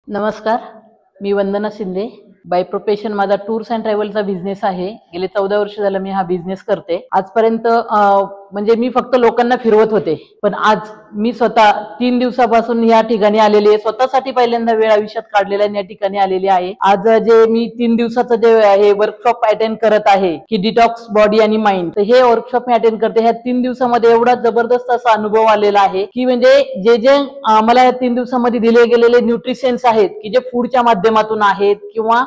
नमस्कार, मी वंदना Shinde. By profession माझा tours and ट्रॅव्हलचा business आहे. गेले 14 वर्ष झालं मी हा बिझनेस करते. आजपर्यंत म्हणजे मी फक्त लोकांना फिरवत होते, पण आज मी स्वतः 3 दिवसापासून या ठिकाणी आलेली आहे. स्वतःसाठी पहिल्यांदा वेळ आयुष्यात काढलेला या ठिकाणी आलेली आहे. आज जे मी 3 दिवसाचं जे आहे वर्कशॉप अटेंड करत आहे की डिटॉक्स बॉडी आणि माइंड, तर हे वर्कशॉप मी अटेंड करते. ह्या 3 दिवसामध्ये एवढा जबरदस्त असा अनुभव आलेला आहे की म्हणजे जे मला या 3 दिवसामध्ये दिले गेलेले न्यूट्रिशन्स आहेत की जे फूडच्या माध्यमातून आहेत किंवा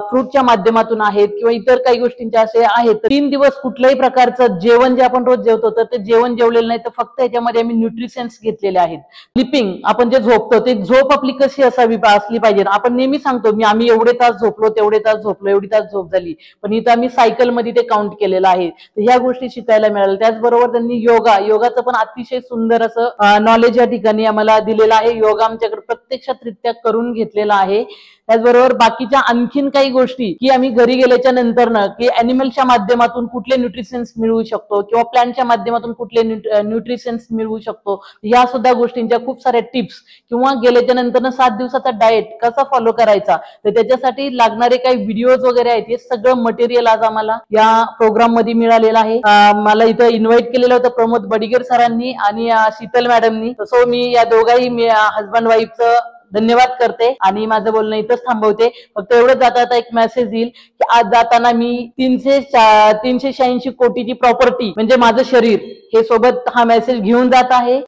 फ्रूटच्या माध्यमातून आहेत किंवा इतर काही गोष्टींच्या असे आहेत. 3 दिवस कुठल्याही प्रकारचं जेवण जे आपण रोज जेवतो तर ते जेवण जेवलेलं नाही, तर फक्त याच्यामध्ये आम्ही न्यूट्रिशन्स घेतलेले आहेत. स्लीपिंग, आपण जे झोपतो ते झोप आपली कशी असली पाहिजे. आपण नेहमी सांगतो आम्ही एवढे तास झोपलो, तेवढे तास झोपलो, एवढी तास झोप झाली, पण इथं आम्ही सायकल मध्ये ते काउंट केलेलं आहे. तर ह्या गोष्टी शिकायला मिळाल्या. त्याचबरोबर त्यांनी योगाचं पण अतिशय सुंदर असं नॉलेज या ठिकाणी आम्हाला दिलेलं आहे. योगा आमच्याकडे प्रत्यक्षातरित्या करून घेतलेला आहे. त्याचबरोबर बाकीच्या आणखीन काही गोष्टी की आम्ही घरी गेल्याच्या नंतर की अॅनिमलच्या माध्यमातून कुठले न्यूट्रिशन्स मिळवू शकतो किंवा प्लांटच्या माध्यमातून कुठले न्यूट्रिशन्स मिळवू शकतो, या सुद्धा गोष्टींच्या खूप साऱ्या टिप्स किंवा गेल्याच्या नंतर 7 दिवसाचा डाएट कसा फॉलो करायचा, तर त्याच्यासाठी लागणारे काही व्हिडिओज वगैरे आहेत, हे सगळं मटेरियल आज आम्हाला या प्रोग्राम मध्ये मिळालेलं आहे. मला इथं इन्व्हाइट केलेलं होतं प्रमोद बडिगर सरांनी आणि शीतल मॅडमनी. सो मी या दोघाही हजबंड वाईफचं धन्यवाद करते आणि माझं बोलणं इथंच थांबवते. फक्त एवढं जाता एक मेसेज येईल की आज जाताना मी 386 कोटीची प्रॉपर्टी म्हणजे माझं शरीर हे सोबत हा मेसेज घेऊन जात आहे.